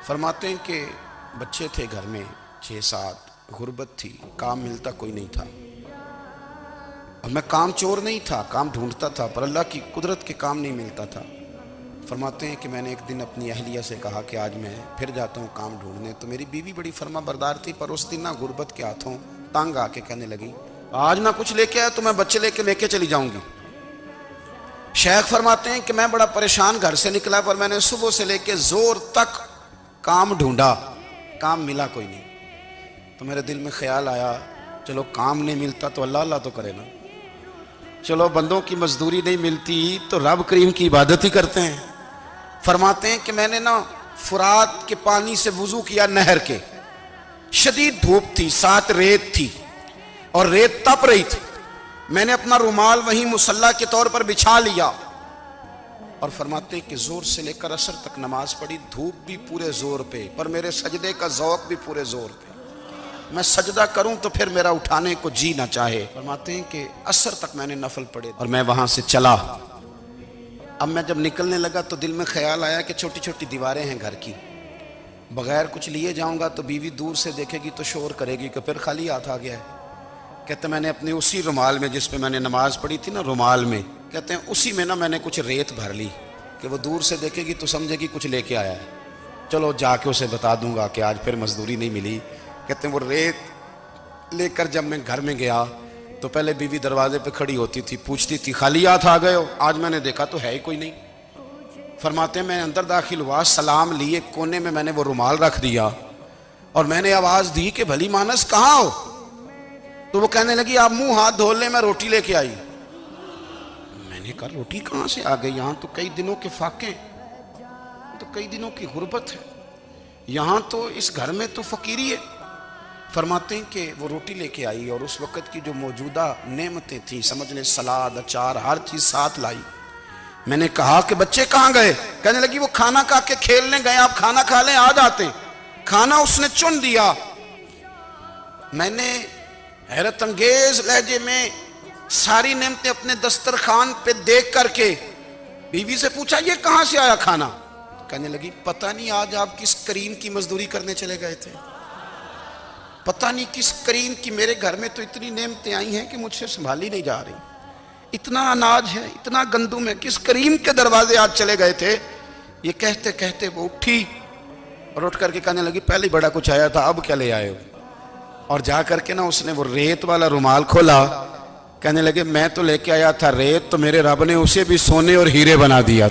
فرماتے ہیں کہ بچے تھے گھر میں 6-7, غربت تھی, کام ملتا کوئی نہیں تھا. اور میں کام چور نہیں تھا, کام ڈھونڈتا تھا, پر اللہ کی قدرت کے کام نہیں ملتا تھا. فرماتے ہیں کہ میں نے ایک دن اپنی اہلیہ سے کہا کہ آج میں پھر جاتا ہوں کام ڈھونڈنے. تو میری بیوی بڑی فرما بردار تھی, پر اس دن نہ غربت کے ہاتھوں تنگ آ کے کہنے لگی آج نہ کچھ لے کے آیا تو میں بچے لے کے چلی جاؤں گی. شیخ فرماتے ہیں کہ میں بڑا پریشان گھر سے نکلا, پر میں نے صبح سے لے کے زور تک کام ڈھونڈا, کام ملا کوئی نہیں. تو میرے دل میں خیال آیا چلو کام نہیں ملتا تو اللہ اللہ تو کرے نا, چلو بندوں کی مزدوری نہیں ملتی تو رب کریم کی عبادت ہی کرتے ہیں. فرماتے ہیں کہ میں نے نا فرات کے پانی سے وضو کیا, نہر کے, شدید دھوپ تھی, ساتھ ریت تھی اور ریت تپ رہی تھی. میں نے اپنا رومال وہیں مصلی کے طور پر بچھا لیا اور فرماتے ہیں کہ زور سے لے کر عصر تک نماز پڑھی, دھوپ بھی پورے زور پہ, پر میرے سجدے کا ذوق بھی پورے زور پہ. میں سجدہ کروں تو پھر میرا اٹھانے کو جی نہ چاہے. فرماتے ہیں کہ عصر تک میں نے نفل پڑھے اور میں وہاں سے چلا. اب میں جب نکلنے لگا تو دل میں خیال آیا کہ چھوٹی چھوٹی دیواریں ہیں گھر کی, بغیر کچھ لیے جاؤں گا تو بیوی دور سے دیکھے گی تو شور کرے گی کہ پھر خالی ہاتھ آ گیا ہے. کہتے ہیں میں نے اپنے اسی رومال میں جس پہ میں نے نماز پڑھی تھی نا, رومال میں, کہتے ہیں اسی میں نا میں نے کچھ ریت بھر لی کہ وہ دور سے دیکھے گی تو سمجھے گی کچھ لے کے آیا ہے. چلو جا کے اسے بتا دوں گا کہ آج پھر مزدوری نہیں ملی. کہتے ہیں وہ ریت لے کر جب میں گھر میں گیا تو پہلے بیوی دروازے پہ کھڑی ہوتی تھی, پوچھتی تھی خالی ہاتھ آ گئے ہو؟ آج میں نے دیکھا تو ہے ہی کوئی نہیں. فرماتے ہیں میں اندر داخل ہوا, سلام لیے, کونے میں نے وہ رومال رکھ دیا اور میں نے آواز دی کہ بھلی مانس کہاں ہو؟ تو وہ کہنے لگی آپ منہ ہاتھ دھو لیں, میں روٹی لے کے آئی. میں نے کہا روٹی کہاں سے آ گئی؟ یہاں تو کئی دنوں کے فاقے, تو کئی دنوں کی غربت ہے, یہاں تو اس گھر میں تو فقیری ہے. فرماتے ہیں کہ وہ روٹی لے کے آئی اور اس وقت کی جو موجودہ نعمتیں تھیں, سمجھ لیں سلاد, اچار, ہر چیز ساتھ لائی. میں نے کہا کہ بچے کہاں گئے؟ کہنے لگی وہ کھانا کھا کے کھیلنے گئے, آپ کھانا کھا لیں آ جاتے. کھانا اس نے چن دیا. میں نے حیرت انگیز لہجے میں ساری نعمتیں اپنے دسترخوان پہ دیکھ کر کے بیوی سے پوچھا یہ کہاں سے آیا کھانا؟ کہنے لگی پتہ نہیں آج آپ کس کریم کی مزدوری کرنے چلے گئے تھے, پتہ نہیں کس کریم کی, میرے گھر میں تو اتنی نعمتیں آئی ہیں کہ مجھ سے سنبھالی نہیں جا رہی, اتنا اناج ہے, اتنا گندم ہے, کس کریم کے دروازے آج چلے گئے تھے؟ یہ کہتے کہتے وہ اٹھی اور اٹھ کر کے کہنے لگی پہلے بڑا کچھ آیا تھا, اب کیا لے آئے ہو؟ اور جا کر کے نا اس نے وہ ریت والا رومال کھولا. کہنے لگے میں تو لے کے آیا تھا ریت, تو میرے رب نے اسے بھی سونے اور ہیرے بنا دیا.